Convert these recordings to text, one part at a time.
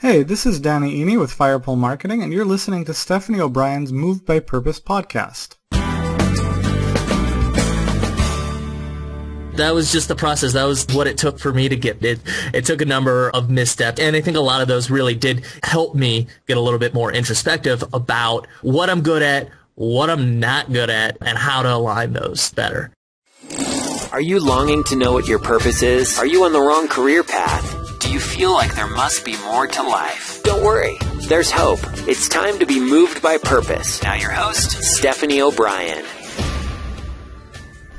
Hey, this is Danny Eny with Firepole Marketing, and you're listening to Stephanie O'Brien's Moved by Purpose podcast. That was just the process. That was what it took for me to get it. It took a number of missteps, and I think a lot of those really did help me get a little bit more introspective about what I'm good at, what I'm not good at, and how to align those better. Are you longing to know what your purpose is? Are you on the wrong career path? Do you feel like there must be more to life? Don't worry, there's hope. It's time to be moved by purpose. Now your host, Stephanie O'Brien.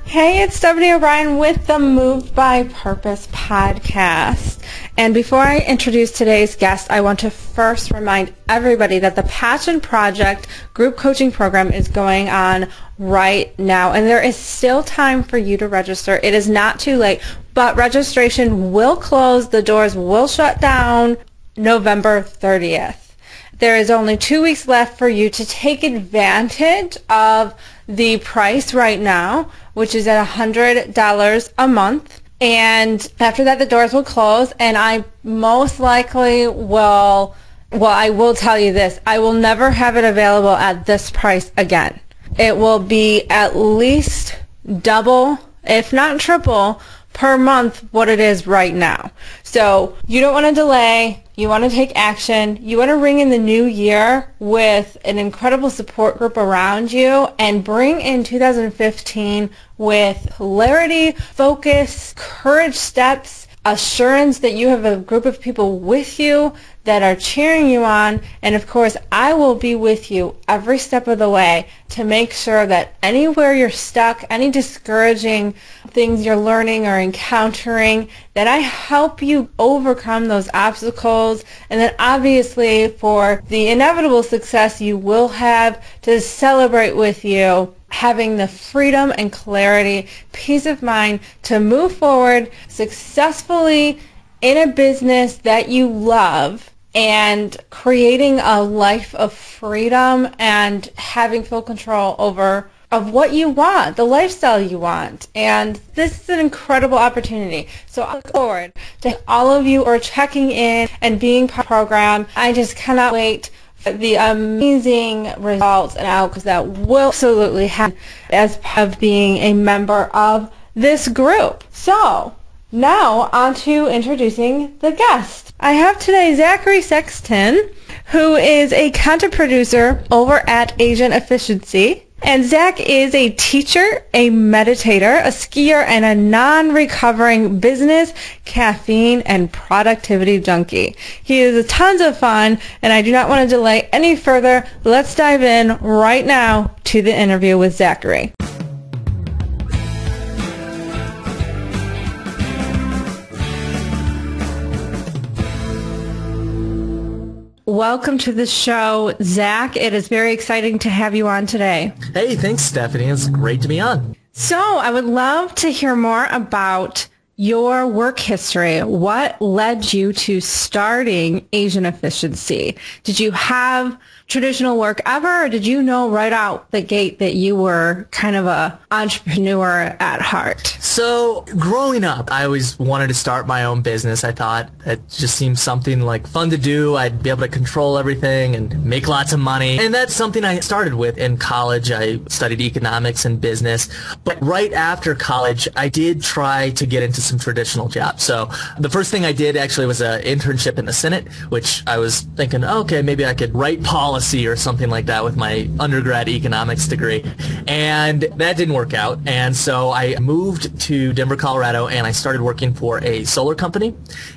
Hey, it's Stephanie O'Brien with the Moved by Purpose podcast. And before I introduce today's guest, I want to first remind everybody that the Passion Project group coaching program is going on right now. And there is still time for you to register. It is not too late, but registration will close. The doors will shut down November 30th. There is only 2 weeks left for you to take advantage of the price right now, which is at $100 a month. And after that, the doors will close, and I most likely will, I will tell you this, I will never have it available at this price again. It will be at least double, if not triple, per month what it is right now. So you don't want to delay. You want to take action. You want to ring in the new year with an incredible support group around you and bring in 2015 with clarity, focus, courage steps, assurance that you have a group of people with you that are cheering you on, and of course I will be with you every step of the way to make sure that anywhere you're stuck, any discouraging things you're learning or encountering, that I help you overcome those obstacles, and then obviously for the inevitable success you will have, to celebrate with you having the freedom and clarity, peace of mind to move forward successfully in a business that you love and creating a life of freedom and having full control over of what you want, the lifestyle you want. And this is an incredible opportunity. So I look forward to all of you who are checking in and being part of the program. I just cannot wait for the amazing results and outcomes that will absolutely happen as part of being a member of this group. So now on to introducing the guest. I have today Zachary Sexton, who is a content producer over at Asian Efficiency. And Zach is a teacher, a meditator, a skier, and a non-recovering business, caffeine, and productivity junkie. He is tons of fun, and I do not want to delay any further. Let's dive in right now to the interview with Zachary. Welcome to the show, Zach. It is very exciting to have you on today. Hey, thanks, Stephanie. It's great to be on. So I would love to hear more about your work history. What led you to starting Asian Efficiency? Did you have traditional work ever, or did you know right out the gate that you were kind of a entrepreneur at heart? So growing up, I always wanted to start my own business. I thought it just seemed something like fun to do. I'd be able to control everything and make lots of money. And that's something I started with in college. I studied economics and business. But right after college, I did try to get into some traditional jobs. So the first thing I did actually was an internship in the Senate, which I was thinking, okay, maybe I could write policy or something like that with my undergrad economics degree. And that didn't work out. And so I moved to Denver, Colorado, and I started working for a solar company.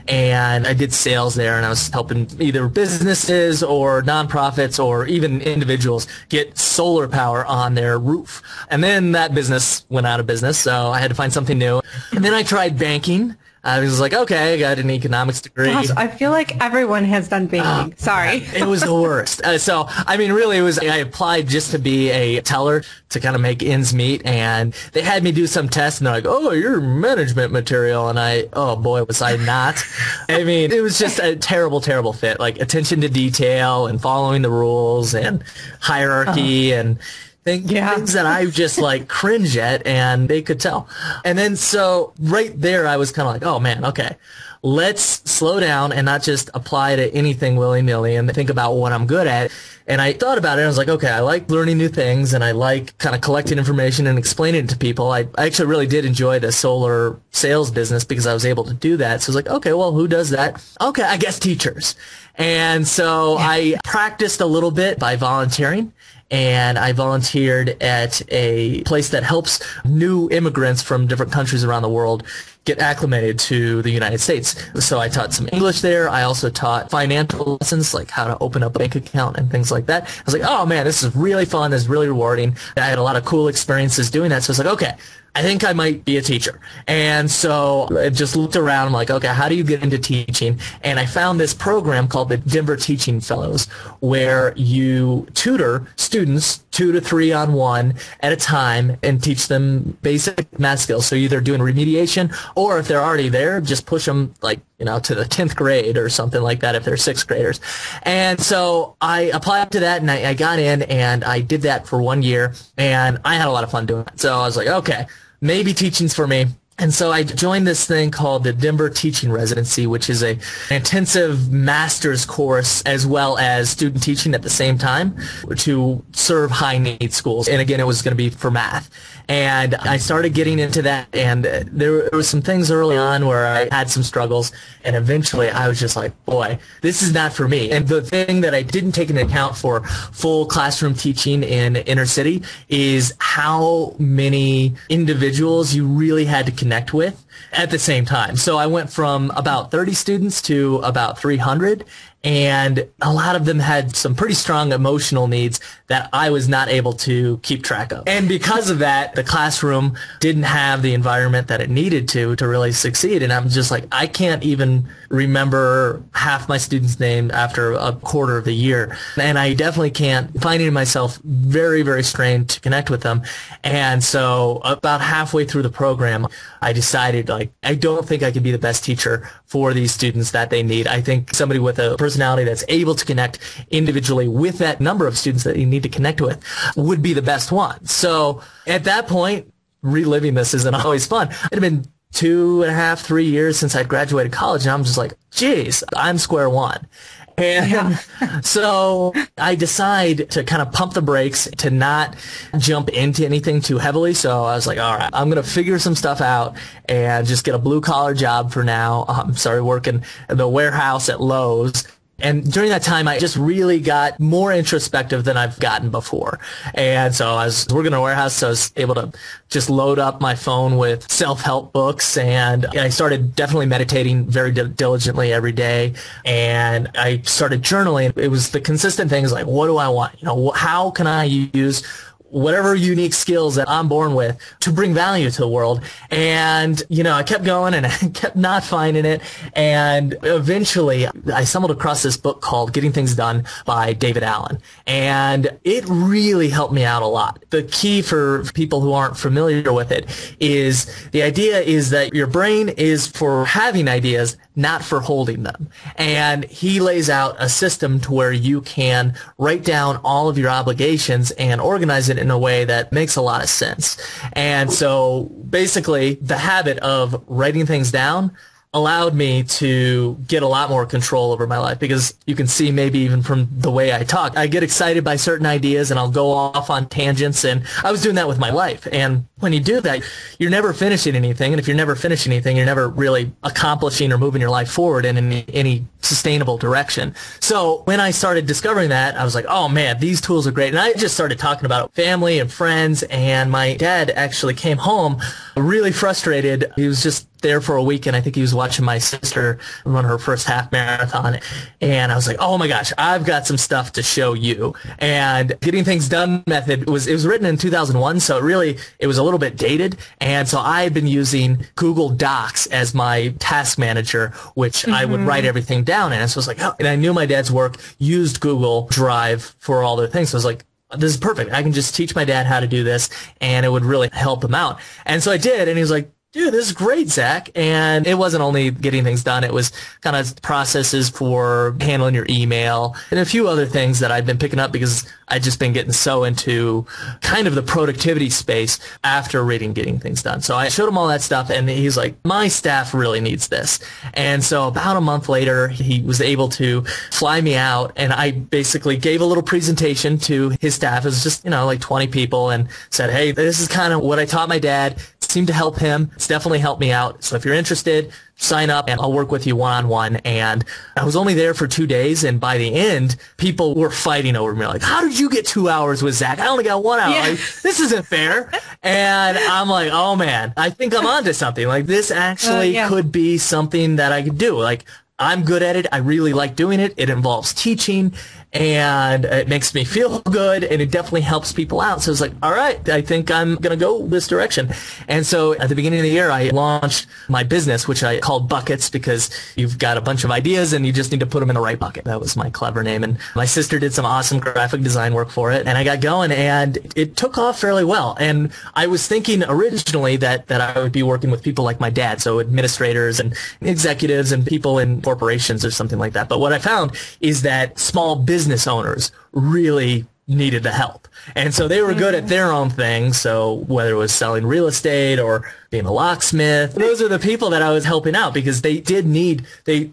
And I did sales there, and I was helping either businesses or nonprofits or even individuals get solar power on their roof. And then that business went out of business, so I had to find something new. And then I tried banking. I was like, okay, I got an economics degree. Gosh, I feel like everyone has done banking. Sorry. It was the worst. So, I mean, really, I applied just to be a teller to kind of make ends meet. And they had me do some tests, and they're like, oh, you're management material. And oh boy, was I not. I mean, it was just a terrible, terrible fit. Like attention to detail and following the rules and hierarchy and things that I just like cringe at, and they could tell. And then so right there I was kind of like, oh man, okay, let's slow down and not just apply to anything willy-nilly and think about what I'm good at. And I thought about it, and I was like, okay, I like learning new things, and I like kind of collecting information and explaining it to people. I actually really did enjoy the solar sales business because I was able to do that. So I was like, okay, well, who does that? Okay, I guess teachers. And so I practiced a little bit by volunteering. And I volunteered at a place that helps new immigrants from different countries around the world get acclimated to the United States. So I taught some English there. I also taught financial lessons, like how to open a bank account and things like that. I was like, oh man, this is really fun. This is really rewarding. I had a lot of cool experiences doing that. So I was like, okay, I think I might be a teacher. And so I just looked around. I'm like, okay, how do you get into teaching? And I found this program called the Denver Teaching Fellows, where you tutor students 2 to 3 on 1 at a time and teach them basic math skills. So either doing remediation, or if they're already there, just push them to the 10th grade or something like that if they're 6th graders. And so I applied to that, and I got in, and I did that for 1 year, and I had a lot of fun doing it. So I was like, okay, maybe teaching's for me. And so I joined this thing called the Denver Teaching Residency, which is an intensive master's course as well as student teaching at the same time to serve high-need schools. And again, it was going to be for math. And I started getting into that, and there was some things early on where I had some struggles, and eventually I was just like, boy, this is not for me. And the thing that I didn't take into account for full classroom teaching in inner city is how many individuals you really had to connect with at the same time. So I went from about 30 students to about 300, and a lot of them had some pretty strong emotional needs that I was not able to keep track of. And because of that, the classroom didn't have the environment that it needed to really succeed. And I'm just like, I can't even remember half my students' name after a quarter of the year. And I definitely can't, finding myself very, very strained to connect with them. And so about halfway through the program, I decided, I don't think I could be the best teacher for these students that they need. I think somebody with a personality that's able to connect individually with that number of students that you need to connect with would be the best one. So at that point, reliving this isn't always fun. It had been 2.5, 3 years since I'd graduated college, and I'm just like, geez, I'm square one. And so I decide to kind of pump the brakes, to not jump into anything too heavily. So I was like, all right, I'm going to figure some stuff out and just get a blue-collar job for now. Started working in the warehouse at Lowe's. And during that time, I just really got more introspective than I've gotten before. And so I was working in a warehouse, so I was able to just load up my phone with self-help books. And I started definitely meditating very diligently every day. And I started journaling. It was the consistent things like, what do I want? How can I use whatever unique skills that I'm born with to bring value to the world? And, I kept going, and I kept not finding it. And eventually I stumbled across this book called Getting Things Done by David Allen. And it really helped me out a lot. The key for people who aren't familiar with it is the idea is that your brain is for having ideas, not for holding them. And he lays out a system to where you can write down all of your obligations and organize it in a way that makes a lot of sense. And so basically the habit of writing things down allowed me to get a lot more control over my life, because you can see maybe even from the way I talk, I get excited by certain ideas and I'll go off on tangents, and I was doing that with my life. And when you do that, you're never finishing anything, and if you're never finishing anything, you're never really accomplishing or moving your life forward in any sustainable direction. So when I started discovering that, I was like, oh man, these tools are great. And I just started talking about it, family and friends, and my dad actually came home really frustrated. He was just there for a week, and I think he was watching my sister run her first half marathon, and I was like, oh my gosh, I've got some stuff to show you. And Getting Things Done method was written in 2001, so it was a little bit dated, and so I had been using Google Docs as my task manager, which I would write everything down in. And so I was like, oh, and I knew my dad's work used Google Drive for all their things, so I was like, this is perfect. I can just teach my dad how to do this, and it would really help him out. And so I did, and he was like, dude, this is great, Zach. And it wasn't only getting things done. It was kind of processes for handling your email and a few other things that I've been picking up because I'd just been getting so into kind of the productivity space after reading Getting Things Done. So I showed him all that stuff, and he's like, my staff really needs this. And so about a month later, he was able to fly me out, and I basically gave a little presentation to his staff. It was just, like 20 people, and said, hey, this is kind of what I taught my dad. It seemed to help him. It's definitely helped me out. So if you're interested, sign up and I'll work with you one-on-one. And I was only there for 2 days, and by the end, people were fighting over me. Like, how did you get 2 hours with Zach? I only got 1 hour. Yeah. Like, this isn't fair. And I'm like, oh man, I think I'm onto something. Like, this actually could be something that I could do. Like, I'm good at it. I really like doing it. It involves teaching, and it makes me feel good, and it definitely helps people out. So it's like, all right, I think I'm going to go this direction. And so at the beginning of the year, I launched my business, which I called Buckets, because you've got a bunch of ideas and you just need to put them in the right bucket. That was my clever name. And my sister did some awesome graphic design work for it, and I got going, and it took off fairly well. And I was thinking originally that I would be working with people like my dad, so administrators and executives and people in corporations or something like that. But what I found is that small business owners really needed the help. And so they were good at their own thing. So whether it was selling real estate or being a locksmith, those are the people that I was helping out, because they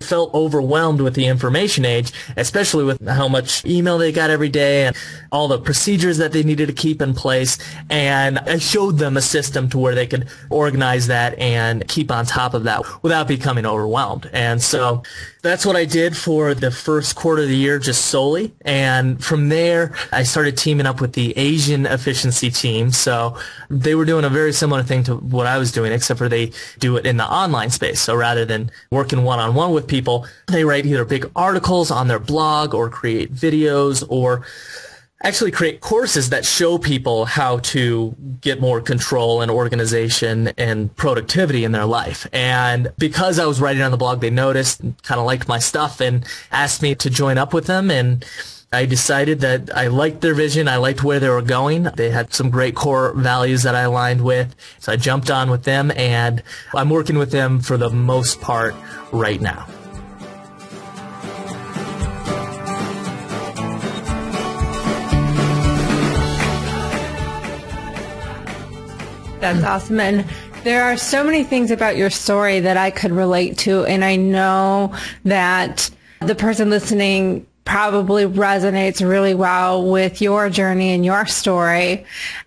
felt overwhelmed with the information age, especially with how much email they got every day and all the procedures that they needed to keep in place. And I showed them a system to where they could organize that and keep on top of that without becoming overwhelmed. And so that's what I did for the first quarter of the year, just solely. And from there, I started teaming up with the Asian efficiency team. So they were doing a very similar thing to what I was doing, except for they do it in the online space. So rather than working one-on-one with people, they write either big articles on their blog or create videos or actually create courses that show people how to get more control and organization and productivity in their life. And because I was writing on the blog, they noticed and kind of liked my stuff and asked me to join up with them. And I decided that I liked their vision. I liked where they were going. They had some great core values that I aligned with. So I jumped on with them, and I'm working with them for the most part right now. That's awesome. And there are so many things about your story that I could relate to. And I know that the person listening probably resonates really well with your journey and your story.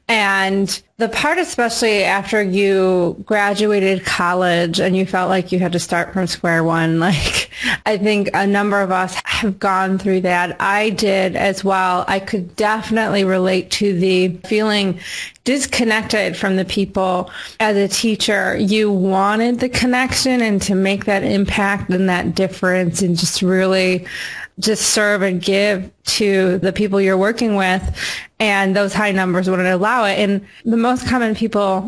And the part, especially after you graduated college and you felt like you had to start from square one, like I think a number of us have gone through that. I did as well. I could definitely relate to the feeling disconnected from the people. As a teacher, you wanted the connection and to make that impact and that difference and just really just serve and give to the people you're working with, and those high numbers wouldn't allow it. And the most common people,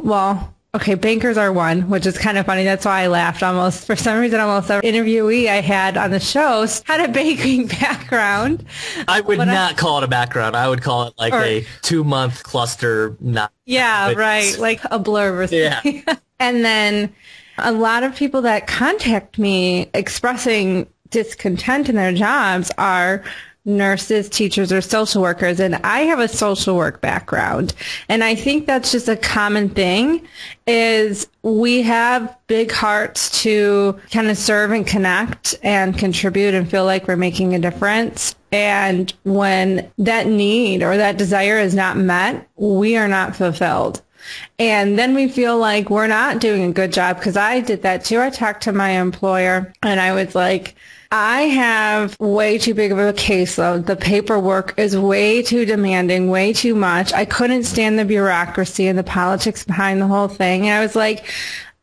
bankers are one, which is kind of funny. That's why I laughed almost. For some reason, almost every interviewee I had on the show had a banking background. I would not call it a background. I would call it like a 2-month cluster. Yeah, right. Like a blurb or something. Yeah. And then a lot of people that contact me expressing discontent in their jobs are nurses, teachers, or social workers. And I have a social work background. And I think that's just a common thing, is we have big hearts to kind of serve and connect and contribute and feel like we're making a difference. And when that need or that desire is not met, we are not fulfilled. And then we feel like we're not doing a good job, because I did that too. I talked to my employer and I was like, I have way too big of a caseload. The paperwork is way too demanding, way too much. I couldn't stand the bureaucracy and the politics behind the whole thing. And I was like,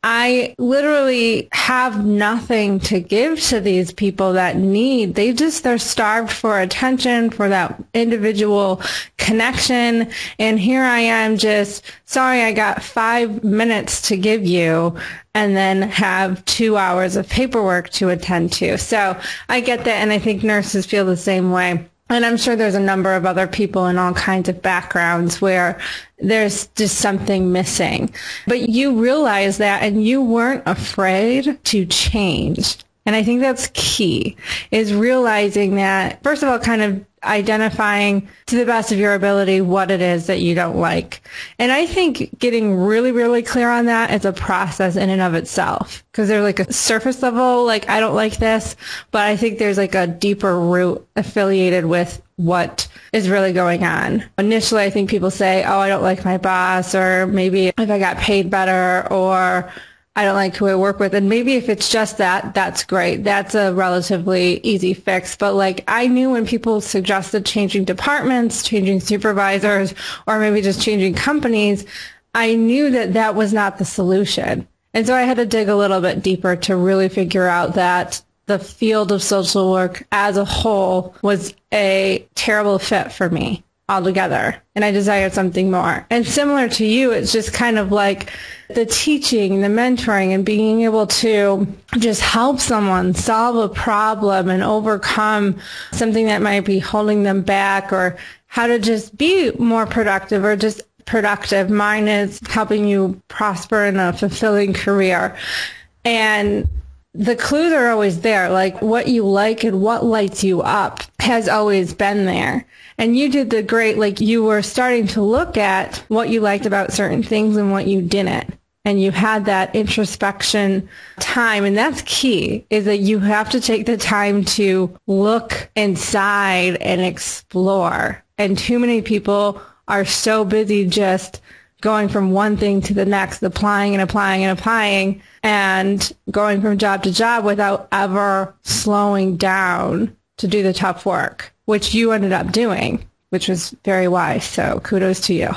I literally have nothing to give to these people that need. They're starved for attention, for that individual connection. And here I am just, sorry, I got 5 minutes to give you, and then have 2 hours of paperwork to attend to. So I get that, and I think nurses feel the same way. And I'm sure there's a number of other people in all kinds of backgrounds where there's just something missing. But you realize that and you weren't afraid to change. And I think that's key, is realizing that, first of all, kind of identifying to the best of your ability what it is that you don't like. And I think getting really, really clear on that is a process in and of itself. Because there's like a surface level, like, I don't like this, but I think there's like a deeper root affiliated with what is really going on. Initially, I think people say, oh, I don't like my boss, or maybe if I got paid better, or I don't like who I work with. And maybe if it's just that, that's great. That's a relatively easy fix. But like, I knew when people suggested changing departments, changing supervisors, or maybe just changing companies, I knew that that was not the solution. And so I had to dig a little bit deeper to really figure out that the field of social work as a whole was a terrible fit for me altogether. And I desired something more. And similar to you, it's just kind of like the teaching, the mentoring, and being able to just help someone solve a problem and overcome something that might be holding them back, or how to just be more productive or just productive. Mine is helping you prosper in a fulfilling career. And the clues are always there, like what you like and what lights you up has always been there. And you did the great, like you were starting to look at what you liked about certain things and what you didn't. And you had that introspection time. And that's key, is that you have to take the time to look inside and explore. And too many people are so busy just going from one thing to the next, applying and applying and applying, and going from job to job without ever slowing down to do the tough work, which you ended up doing, which was very wise. So kudos to you.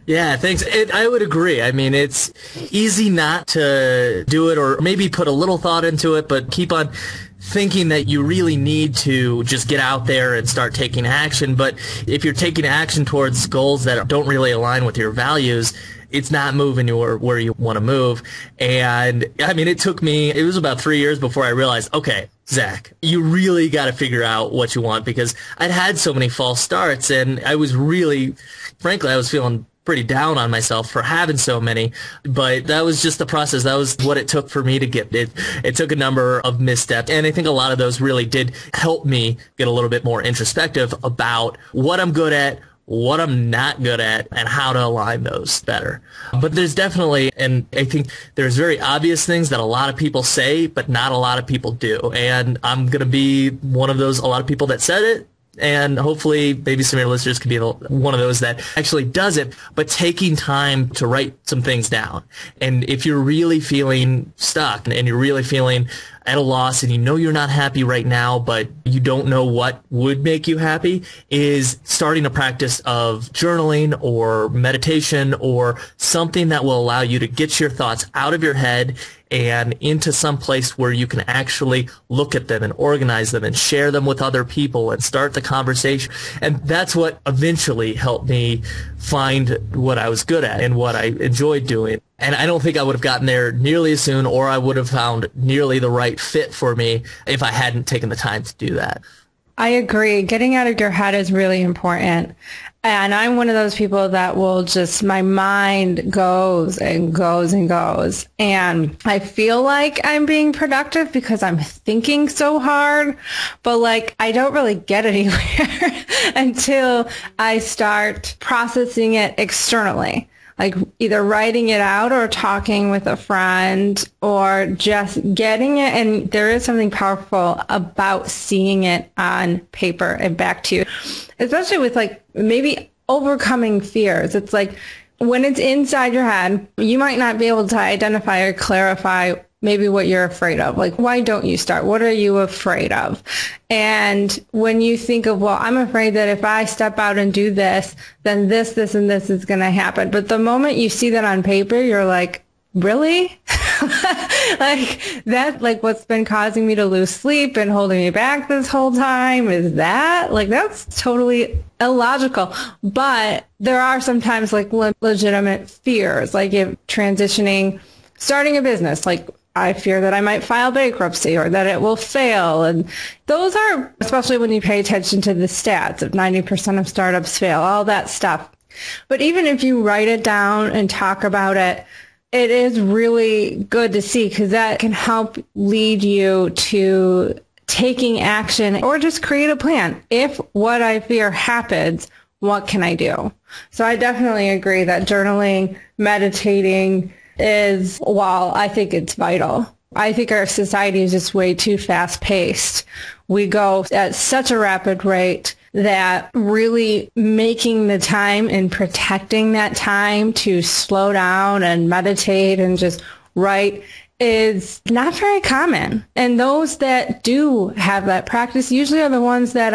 Yeah, thanks. I would agree. I mean, it's easy not to do it, or maybe put a little thought into it, but keep on thinking that you really need to just get out there and start taking action. But if you're taking action towards goals that don't really align with your values, it's not moving you where you want to move. And I mean, it was about 3 years before I realized, okay, Zach, you really got to figure out what you want, because I'd had so many false starts, and I was really, frankly, I was feeling pretty down on myself for having so many, but that was just the process. That was what it took for me to get it. It took a number of missteps, and I think a lot of those really did help me get a little bit more introspective about what I'm good at, what I'm not good at, and how to align those better. But there's definitely, and I think there's very obvious things that a lot of people say, but not a lot of people do. And I'm going to be one of those, a lot of people that said it, and hopefully maybe some of your listeners can be one of those that actually does it, but taking time to write some things down. And if you're really feeling stuck and you're really feeling at a loss, and you know you're not happy right now, but you don't know what would make you happy, is starting a practice of journaling or meditation or something that will allow you to get your thoughts out of your head and into some place where you can actually look at them and organize them and share them with other people and start the conversation. And that's what eventually helped me find what I was good at and what I enjoyed doing. And I don't think I would have gotten there nearly as soon, or I would have found nearly the right fit for me if I hadn't taken the time to do that. I agree. Getting out of your head is really important. And I'm one of those people that will just, my mind goes and goes and goes. And I feel like I'm being productive because I'm thinking so hard, but like I don't really get anywhere until I start processing it externally. Like either writing it out or talking with a friend or just getting it. And there is something powerful about seeing it on paper and back to you, especially with like maybe overcoming fears. It's like when it's inside your head, you might not be able to identify or clarify maybe what you're afraid of. Like, why don't you start? What are you afraid of? And when you think of, well, I'm afraid that if I step out and do this, then this, and this is going to happen. But the moment you see that on paper, you're like, really? Like that, like what's been causing me to lose sleep and holding me back this whole time is that? Like that's totally illogical. But there are sometimes like legitimate fears, like if transitioning, starting a business, like I fear that I might file bankruptcy or that it will fail. And those are, especially when you pay attention to the stats of 90% of startups fail, all that stuff. But even if you write it down and talk about it, it is really good to see because that can help lead you to taking action or just create a plan. If what I fear happens, what can I do? So I definitely agree that journaling, meditating is, well, I think it's vital. I think our society is just way too fast-paced. We go at such a rapid rate that really making the time and protecting that time to slow down and meditate and just write is not very common. And those that do have that practice usually are the ones that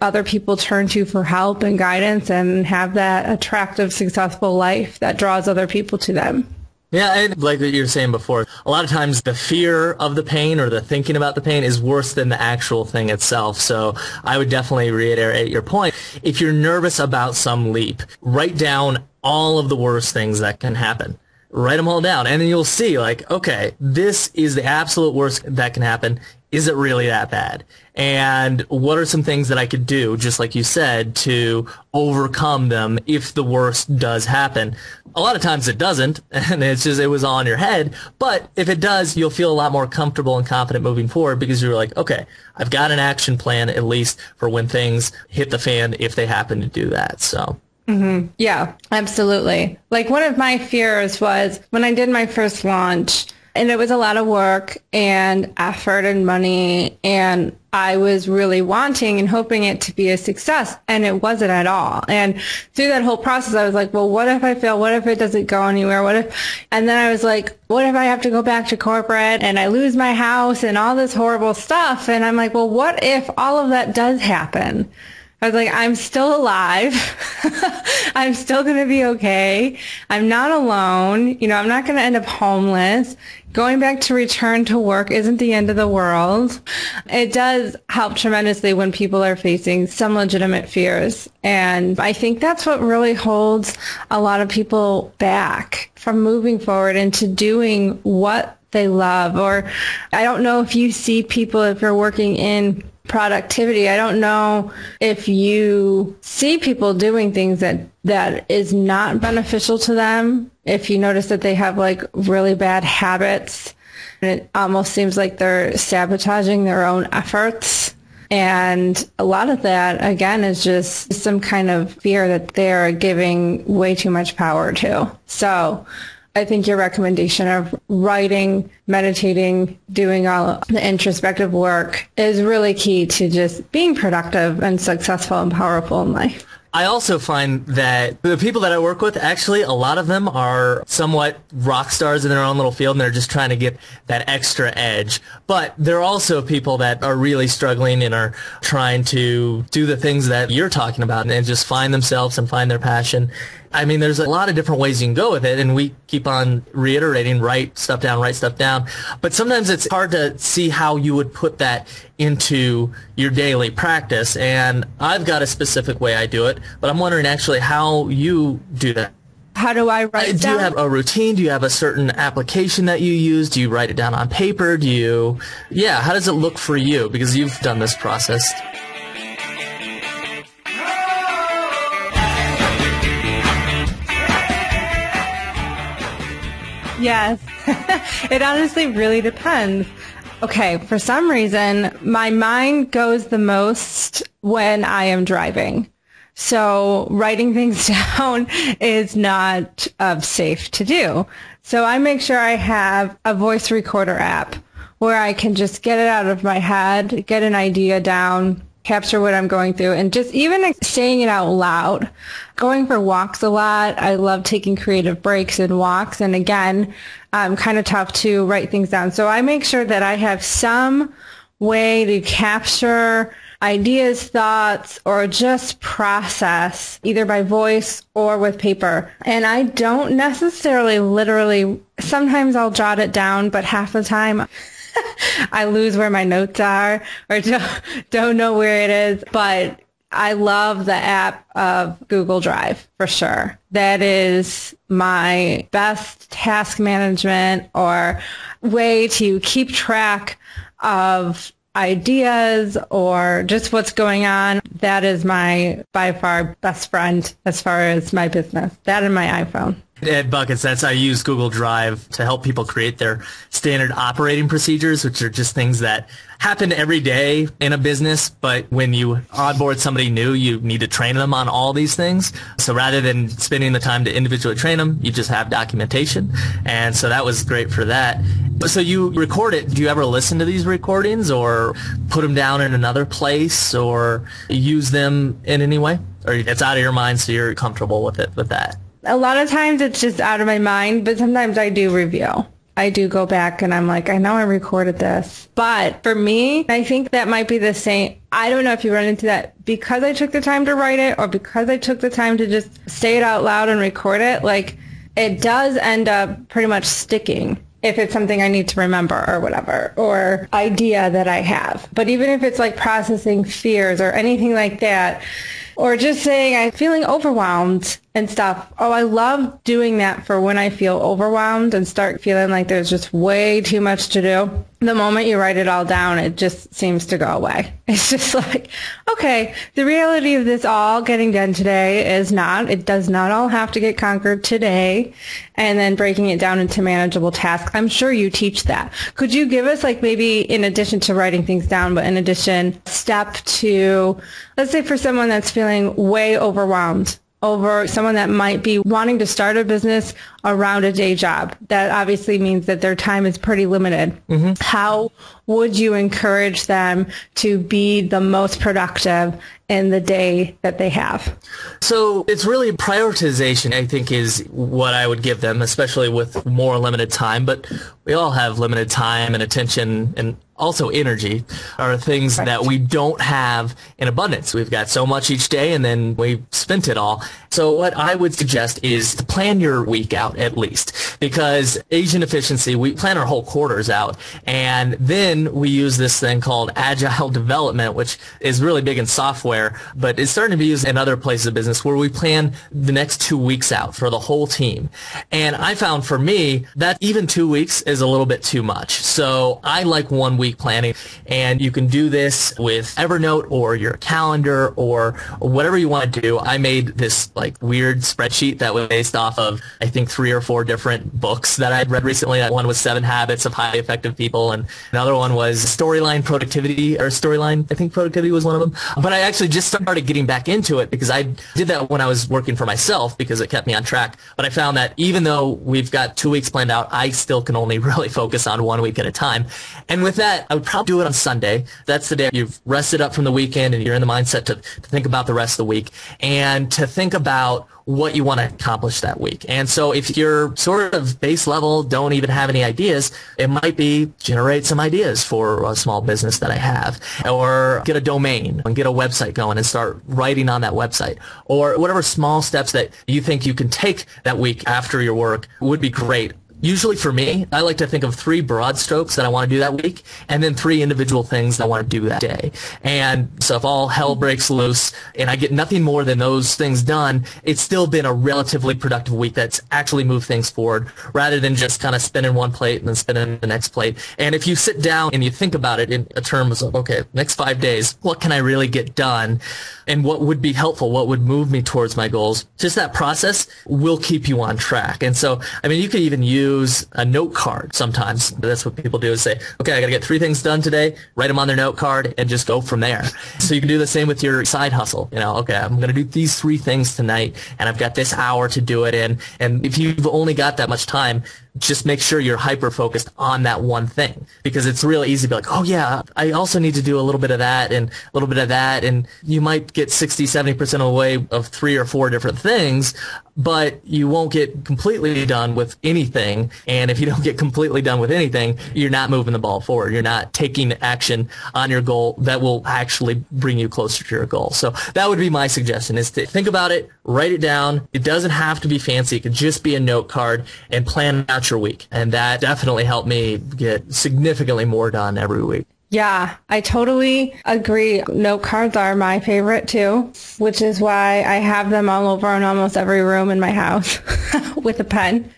other people turn to for help and guidance and have that attractive, successful life that draws other people to them. Yeah, and like you were saying before, a lot of times the fear of the pain or the thinking about the pain is worse than the actual thing itself. So I would definitely reiterate your point. If you're nervous about some leap, write down all of the worst things that can happen. Write them all down, and then you'll see, like, okay, this is the absolute worst that can happen. Is it really that bad? And what are some things that I could do, just like you said, to overcome them if the worst does happen? A lot of times it doesn't, and it's just, it was all in your head. But if it does, you'll feel a lot more comfortable and confident moving forward because you're like, okay, I've got an action plan at least for when things hit the fan if they happen to do that. So. Mm-hmm. Yeah, absolutely. Like one of my fears was when I did my first launch, and it was a lot of work and effort and money, and I was really wanting and hoping it to be a success, and it wasn't at all. And through that whole process, I was like, well, what if I fail? What if it doesn't go anywhere? And then I was like, what if I have to go back to corporate and I lose my house and all this horrible stuff? And I'm like, well, what if all of that does happen? I was like, I'm still alive. I'm still going to be okay. I'm not alone. I'm not going to end up homeless. Going back to return to work isn't the end of the world. It does help tremendously when people are facing some legitimate fears. And I think that's what really holds a lot of people back from moving forward into doing what they love. Or I don't know if you see people, if you're working in productivity, I don't know if you see people doing things that is not beneficial to them. If you notice that they have like really bad habits, and it almost seems like they're sabotaging their own efforts. And a lot of that, again, is just some kind of fear that they're giving way too much power to. So I think your recommendation of writing, meditating, doing all the introspective work is really key to just being productive and successful and powerful in life. I also find that the people that I work with, actually, a lot of them are somewhat rock stars in their own little field, and they're just trying to get that extra edge. But there are also people that are really struggling and are trying to do the things that you're talking about and just find themselves and find their passion. I mean, there's a lot of different ways you can go with it, and we keep on reiterating, write stuff down. But sometimes it's hard to see how you would put that into your daily practice, and I've got a specific way I do it, but I'm wondering actually how you do that. How do I write it down? Do you have a routine? Do you have a certain application that you use? Do you write it down on paper? How does it look for you? Because you've done this process. Yes. It honestly really depends. Okay, for some reason, my mind goes the most when I am driving. So writing things down is not safe to do. So I make sure I have a voice recorder app where I can just get it out of my head, get an idea down, capture what I'm going through, and just even saying it out loud. Going for walks a lot. I love taking creative breaks and walks. And again, kind of tough to write things down. So I make sure that I have some way to capture ideas, thoughts, or just process either by voice or with paper. And I don't necessarily literally, sometimes I'll jot it down, but half the time I lose where my notes are or don't know where it is. But I love the app of Google Drive for sure. That is my best task management or way to keep track of ideas or just what's going on. That is my by far best friend as far as my business. That and my iPhone. At Buckets, I use Google Drive to help people create their standard operating procedures, which are just things that happen every day in a business. But when you onboard somebody new, you need to train them on all these things. So rather than spending the time to individually train them, you just have documentation. And so that was great for that. So you record it. Do you ever listen to these recordings or put them down in another place or use them in any way? Or it's out of your mind so you're comfortable with it, with that? A lot of times it's just out of my mind, but sometimes I do review. I do go back and I'm like, I know I recorded this. But for me, I think that might be the same. I don't know if you run into that because I took the time to write it or because I took the time to just say it out loud and record it. Like, it does end up pretty much sticking if it's something I need to remember or whatever, or idea that I have. But even if it's like processing fears or anything like that, or just saying I'm feeling overwhelmed and stuff. Oh, I love doing that for when I feel overwhelmed and start feeling like there's just way too much to do. The moment you write it all down, it just seems to go away. It's just like, okay, the reality of this all getting done today is it does not all have to get conquered today, and then breaking it down into manageable tasks. I'm sure you teach that. Could you give us, like, maybe in addition to writing things down, but in addition, step to, let's say for someone that's feeling way overwhelmed, over someone that might be wanting to start a business around a day job. That obviously means that their time is pretty limited. Mm-hmm. How would you encourage them to be the most productive in the day that they have? So it's really prioritization, I think, is what I would give them, especially with more limited time. But we all have limited time and attention and also energy are things that we don't have in abundance. We've got so much each day and then we've spent it all. So what I would suggest is to plan your week out at least, because Asian efficiency, we plan our whole quarters out, and then we use this thing called agile development, which is really big in software, but it's starting to be used in other places of business where we plan the next 2 weeks out for the whole team. And I found for me that even 2 weeks is a little bit too much. So I like 1 week planning, and you can do this with Evernote or your calendar or whatever you want to do. I made this like weird spreadsheet that was based off of, I think, 3 or 4 different books that I'd read recently. One was 7 Habits of Highly Effective People, and another one was Storyline Productivity, or Storyline, I think Productivity was one of them. But I actually just started getting back into it because I did that when I was working for myself because it kept me on track. But I found that even though we've got 2 weeks planned out, I still can only really focus on 1 week at a time. And with that, I would probably do it on Sunday. That's the day you've rested up from the weekend and you're in the mindset to think about the rest of the week and to think about what you want to accomplish that week. And so if you're sort of base level, don't even have any ideas, it might be generate some ideas for a small business that I have, or get a domain and get a website going and start writing on that website, or whatever small steps that you think you can take that week after your work would be great. Usually for me, I like to think of 3 broad strokes that I want to do that week, and then 3 individual things that I want to do that day. And so if all hell breaks loose and I get nothing more than those things done, it's still been a relatively productive week that's actually moved things forward, rather than just kind of spinning one plate and then spinning the next plate. And if you sit down and you think about it in terms of, okay, next 5 days, what can I really get done? And what would be helpful? What would move me towards my goals? Just that process will keep you on track. And so, I mean, you could even use a note card sometimes. That's what people do, is say, okay, I got to get 3 things done today, write them on their note card, and just go from there. So you can do the same with your side hustle. You know, okay, I'm going to do these 3 things tonight, and I've got this hour to do it in. And if you've only got that much time, just make sure you're hyper-focused on that one thing, because it's really easy to be like, oh yeah, I also need to do a little bit of that and a little bit of that, and you might get 60-70% of the way of 3 or 4 different things, but you won't get completely done with anything. And if you don't get completely done with anything, you're not moving the ball forward. You're not taking action on your goal that will actually bring you closer to your goal. So that would be my suggestion, is to think about it, write it down. It doesn't have to be fancy. It could just be a note card, and plan out your week. And that definitely helped me get significantly more done every week. Yeah, I totally agree. Note cards are my favorite too, which is why I have them all over in almost every room in my house with a pen.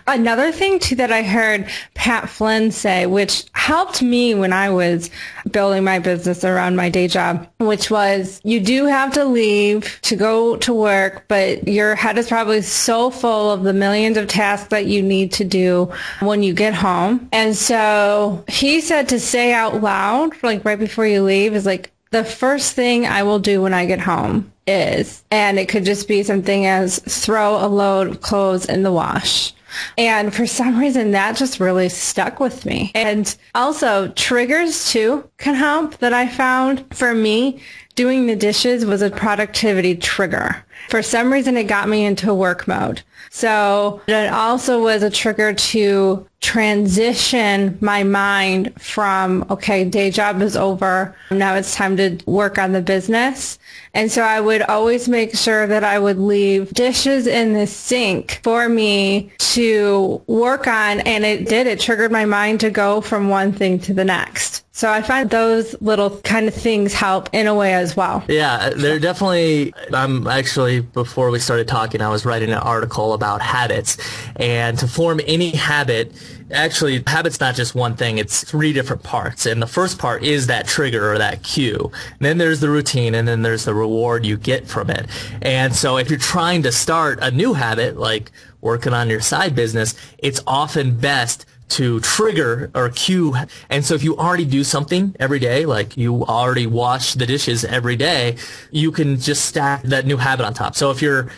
Another thing too that I heard Pat Flynn say, which helped me when I was building my business around my day job, which was you do have to leave to go to work, but your head is probably so full of the millions of tasks that you need to do when you get home. And so he said to say out loud, like right before you leave, is like, the first thing I will do when I get home is, and it could just be something as throw a load of clothes in the wash. And for some reason, that just really stuck with me. And also, triggers too can help that I found. For me, doing the dishes was a productivity trigger. For some reason, it got me into work mode. So it also was a trigger to transition my mind from, okay, day job is over. Now it's time to work on the business. And so I would always make sure that I would leave dishes in the sink for me to work on. And it did. It triggered my mind to go from one thing to the next. So I find those little kind of things help in a way as well. Yeah, they're definitely, before we started talking, I was writing an article about habits. And to form any habit, actually, habit's not just one thing. It's 3 different parts. And the first part is that trigger or that cue. And then there's the routine, and then there's the reward you get from it. And so if you're trying to start a new habit, like working on your side business, it's often best to trigger or cue. And so if you already do something every day, like you already wash the dishes every day, you can just stack that new habit on top. So if your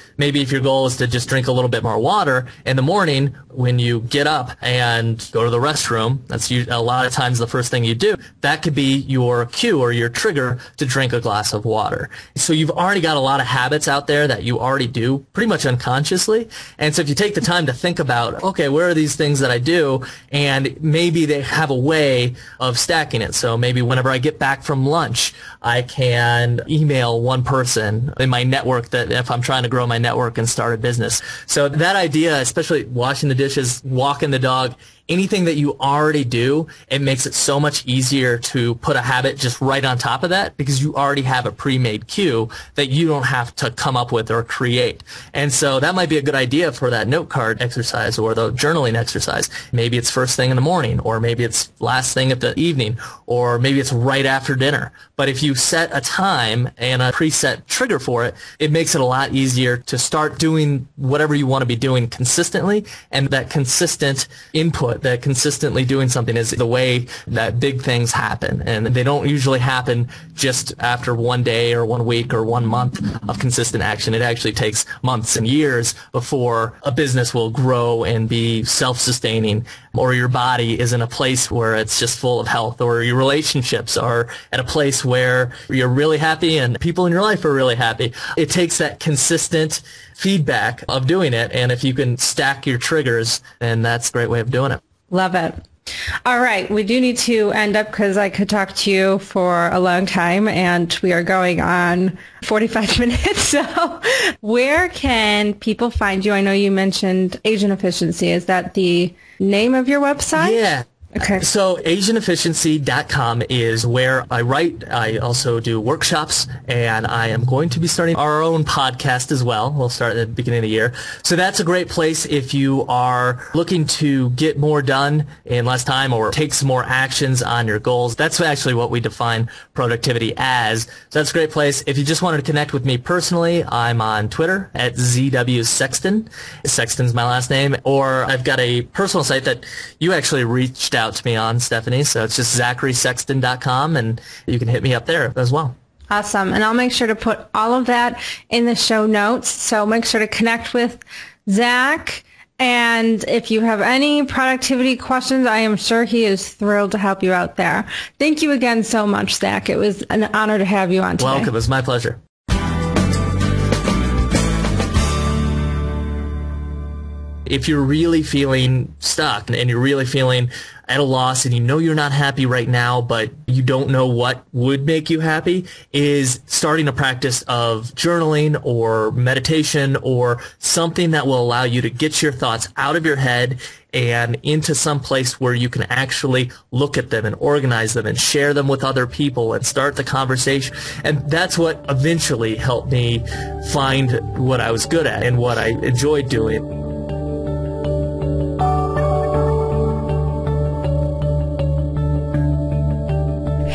goal is to just drink a little bit more water in the morning, when you get up and go to the restroom, that's a lot of times the first thing you do, that could be your cue or your trigger to drink a glass of water. So you've already got a lot of habits out there that you already do pretty much unconsciously. And so if you take the time to think about, okay, where are these things that I do? And maybe they have a way of stacking it. So maybe whenever I get back from lunch, I can email one person in my network that if I'm trying to grow my network and start a business. So that idea, especially washing the dishes, walking the dog, anything that you already do, it makes it so much easier to put a habit just right on top of that because you already have a pre-made cue that you don't have to come up with or create. And so that might be a good idea for that note card exercise or the journaling exercise. Maybe it's first thing in the morning, or maybe it's last thing at the evening, or maybe it's right after dinner. But if you set a time and a preset trigger for it, it makes it a lot easier to start doing whatever you want to be doing consistently. And that consistent input, that consistently doing something is the way that big things happen. And they don't usually happen just after one day or 1 week or 1 month of consistent action. It actually takes months and years before a business will grow and be self-sustaining, or your body is in a place where it's just full of health, or your relationships are at a place where you're really happy and people in your life are really happy. It takes that consistent feedback of doing it, and if you can stack your triggers, then that's a great way of doing it. Love it. All right. We do need to end up because I could talk to you for a long time, and we are going on 45 minutes. So where can people find you? I know you mentioned Agent Efficiency. Is that the name of your website? Yeah. Okay. So agentefficiency.com is where I write. I also do workshops, and I am going to be starting our own podcast as well. We'll start at the beginning of the year. So that's a great place if you are looking to get more done in less time or take some more actions on your goals. That's actually what we define productivity as. So that's a great place. If you just wanted to connect with me personally, I'm on Twitter at ZW Sexton's my last name. Or I've got a personal site that you actually reached out to me on, Stephanie. So it's just ZacharySexton.com, and you can hit me up there as well. Awesome. And I'll make sure to put all of that in the show notes. So make sure to connect with Zach. And if you have any productivity questions, I am sure he is thrilled to help you out there. Thank you again so much, Zach. It was an honor to have you on today. Welcome. It was my pleasure. If you're really feeling stuck and you're really feeling at a loss and you know you're not happy right now, but you don't know what would make you happy, is starting a practice of journaling or meditation or something that will allow you to get your thoughts out of your head and into some place where you can actually look at them and organize them and share them with other people and start the conversation. And that's what eventually helped me find what I was good at and what I enjoyed doing.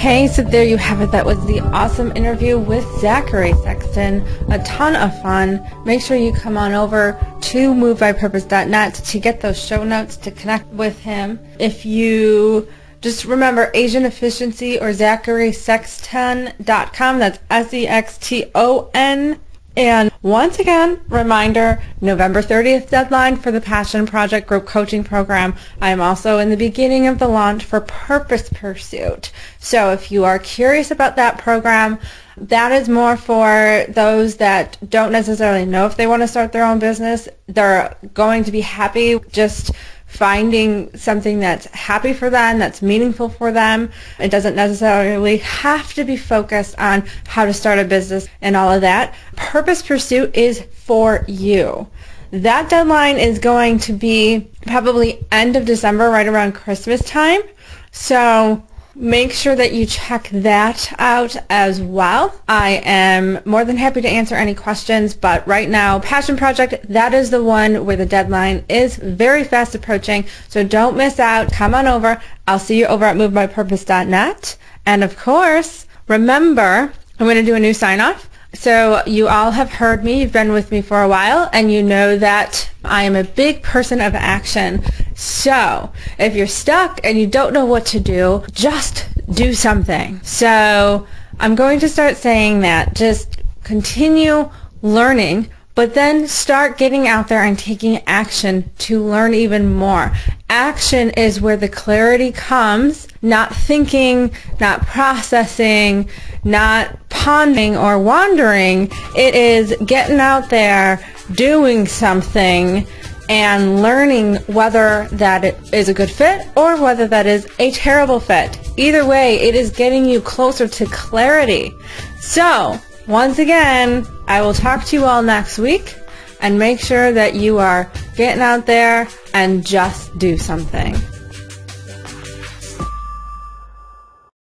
Hey, so there you have it. That was the awesome interview with Zachary Sexton. A ton of fun. Make sure you come on over to movebypurpose.net to get those show notes to connect with him. If you just remember Asian Efficiency or ZacharySexton.com. That's SEXTON. And once again, reminder, November 30th deadline for the Passion Project Group Coaching Program. I am also in the beginning of the launch for Purpose Pursuit. So if you are curious about that program, that is more for those that don't necessarily know if they want to start their own business. They're going to be happy just finding something that's happy for them, that's meaningful for them. It doesn't necessarily have to be focused on how to start a business and all of that. Purpose Pursuit is for you. That deadline is going to be probably end of December, right around Christmas time. So make sure that you check that out as well. I am more than happy to answer any questions, but right now, Passion Project, that is the one where the deadline is very fast approaching, so don't miss out. Come on over. I'll see you over at movebypurpose.net. And of course, remember, I'm going to do a new sign-off. So you all have heard me, you've been with me for a while, and you know that I am a big person of action. So if you're stuck and you don't know what to do, just do something. So I'm going to start saying that. Just continue learning, but then start getting out there and taking action to learn even more. Action is where the clarity comes, not thinking, not processing, not pondering or wandering. It is getting out there, doing something, and learning whether that is a good fit or whether that is a terrible fit. Either way, it is getting you closer to clarity. So, once again, I will talk to you all next week, and make sure that you are getting out there and just do something.